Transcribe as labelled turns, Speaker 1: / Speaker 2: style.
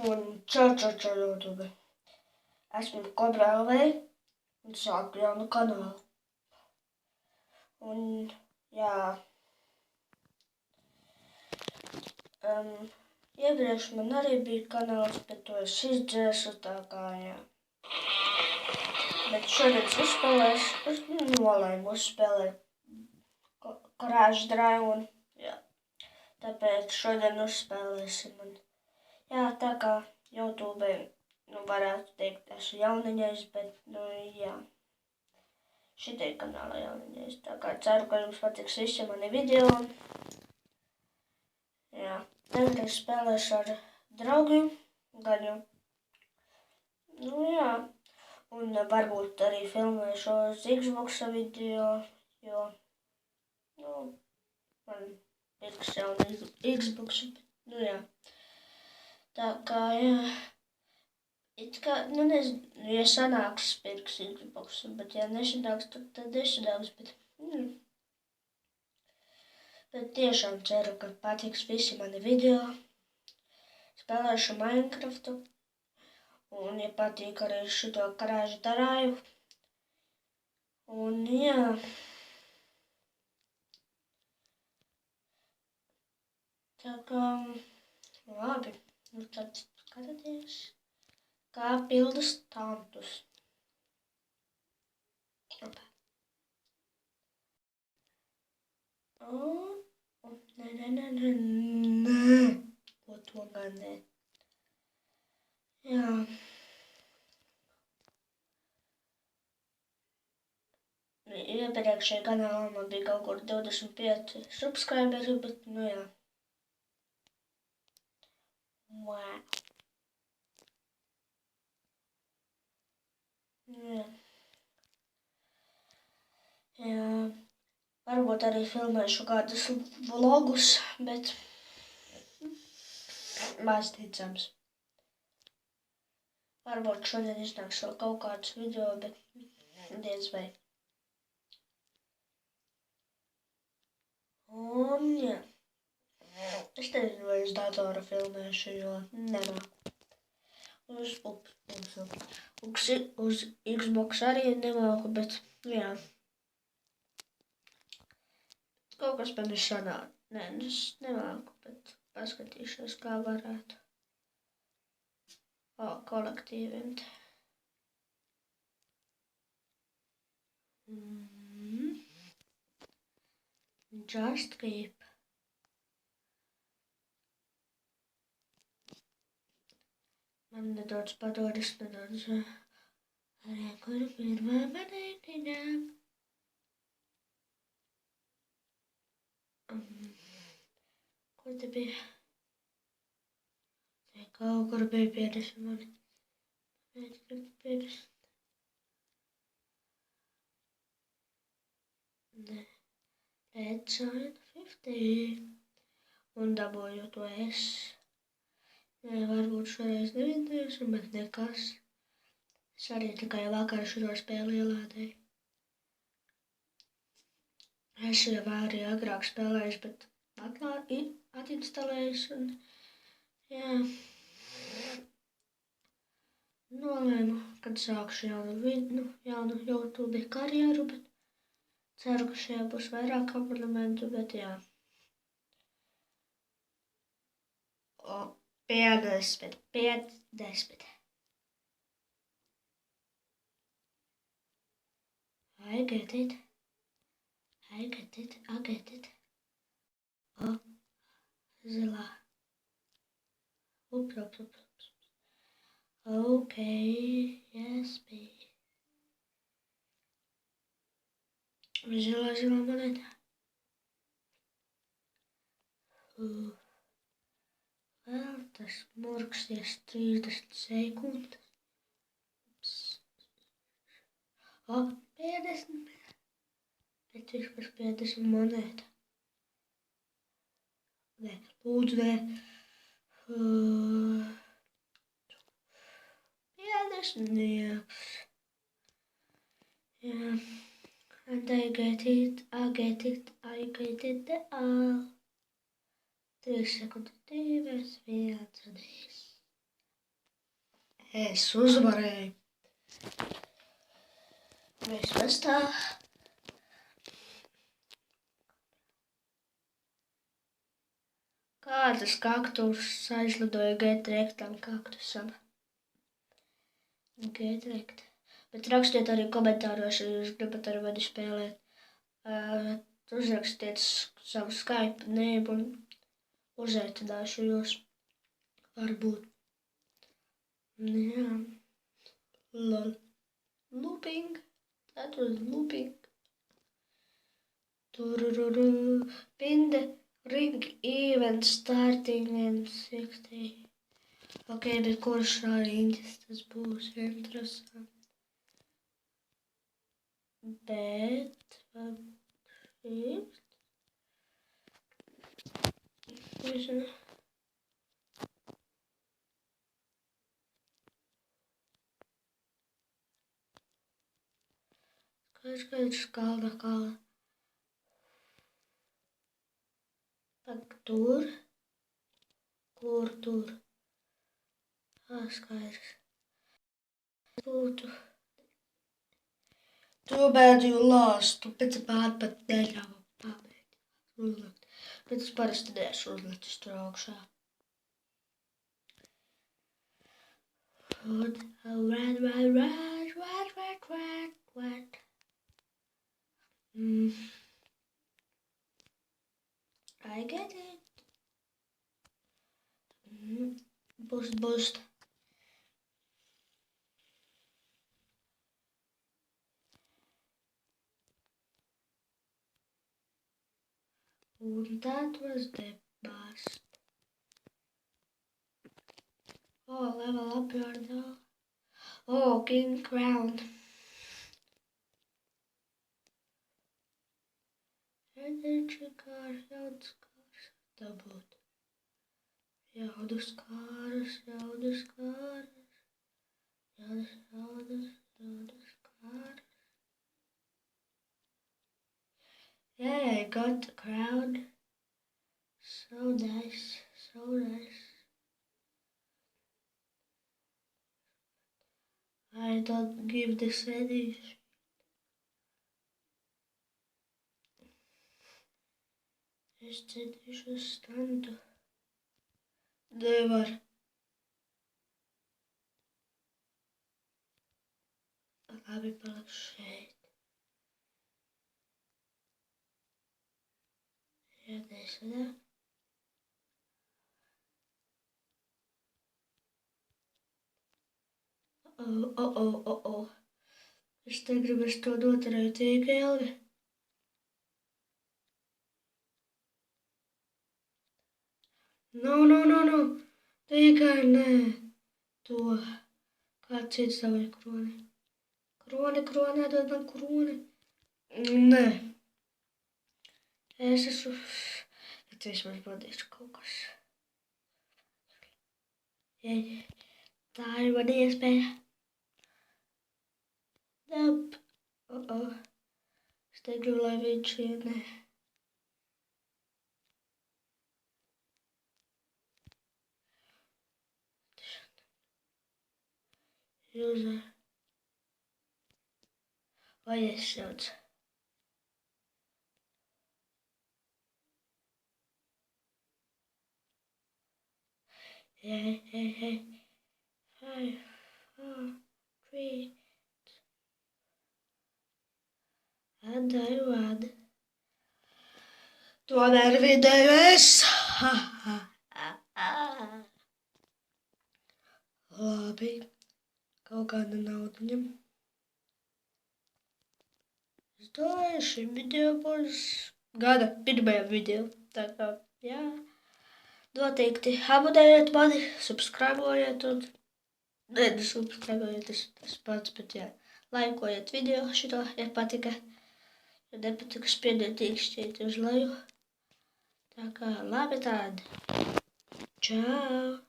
Speaker 1: Un čau YouTube. Esmu Kobra LV un sāku jaunu kanālu. Un jā, iepriekš man arī bija kanāls, bet to es izdzēsu tā kā jā. Bet šodien es uzspēlēšu, nolēmu uzspēlēt Crash Drive un jā. Tāpēc šodien uzspēlēsim un jā, tā kā YouTube, varētu teikt, esmu jauniņais, bet, jā. Šitai kanāla jauniņais, tā kā ceru, ka jums patiks visi mani video. Jā, tagad es spēlēšu ar draugiem, gaļu. Jā, un varbūt arī filmēšu uz Xbox video, jo, man pirks jauna Xbox, jā. Tā kā, jā. It kā, nezinu, ja sanāks pirks Xbox, bet ja nesanāks, tad nesanāks, bet tiešām ceru, ka patiks visi mani video. Spēlēšu Minecraftu, un ja patīk arī šito Crash Drive, un jā. Tā kā, labi, tad skatāties. Kā pilda stāstus. Nē. Ko to gan ne. Jā. Iepriekšējā kanālā man bija kaut kur 25 subscriberi, bet, jā. Wow. Jā, varbūt arī filmēšu kādus vlogus, bet maz ticams. Varbūt šodien iznāks vēl kaut kāds video, bet diez vai. Un jā, es nezinu, vai uz datora filmēšu, jo nemāku. Uz Xbox arī nemāku, bet, jā. Kaut kas man ir sanāk. Nē, es nemāku, bet paskatīšos, kā varētu. Kolektīvint. Just keep. Man nedaudz padodas, arī kur pirmā manētiņā. Kur te bija? Te kaut kur bija 50 mani. 50. Nē. Let's sign 50. Un dabūju to es. Nē, varbūt šoreiz nevienēšu, bet nekas. Es arī tikai vakar šo spēli ielādēju. Es jau arī agrāk spēlējuši, bet atinstalējuši un, jā. Nolēmu, kad sākšu jaunu YouTube karjeru, bet ceru, ka šajā būs vairāk abonementu, bet jā. 50. I get it. Zilā. Ups. Okay, yes, baby. Zilā monētā. Vēl tas murksties 30 sekundes. 50. Bet vispār 50 monēta. Nē, lūdzu, nē. 50 nieks. Jā. And I get it. 3 sekundes, 2, 1, 3. Es uzvarēju. Vismaz tā. Kādas kaktus aizlidoja Getrēktam kaktusam? Getrēkt. Bet rakstiet arī komentāros, ja jūs gribat ar mani spēlēt. Uzrakstiet savu Skype name un uzaicināšu jūs. Varbūt. Jā. Lol. Looping. That was looping. Turururu. Pin the ring event starting in 60. Ok, bet kurš riņķis tas būs interesanti. Bet, šīs. Nezinu. Skaidrs, kalna. Pak tur. Kur tur? Skaidrs. Būtu. Too bad you lost. Tu pēc bād pat neļāva pabeigt. Uzlikt. Bet es parasti neesmu uzlicis tur augšā. What? I get it. Boost. And that was the bust. Oh, level up your though. Oh, king crown. Energy car, jaudas kārs. Dabūt. Jaudas kāras. Yeah, I got the crown. So nice. I don't give this any. Es centīšu standu. Nevar. Labi, palikšu šeit. Ja nesanāk. Oh. Es negribu to noturēt tik ilgi. No. Tikai nē. To. Kāds cits savai kroni. Kroni, dod man kroni. Nē. Es esmu... Bet vismaz patīšu kaut kas. Tā ir man iespēja. Nope. Es negribu, lai viņš ienē. User. Vai es sauc? Hey. 5, 4, 3. And I won. Tomēr vidēju es. Labi. Kaut kāda nauda ņem. Es domāju, šim video būs gada pirmajam video. Tā kā, jā. Noteikti abonējiet mani, subscribojiet un... Nesubscribojiet, tas pats, bet jā. Laikojiet video šito, ja patika. Ja nepatika, spiediet īkšķīt uz leju. Tā kā labi tādi. Čau!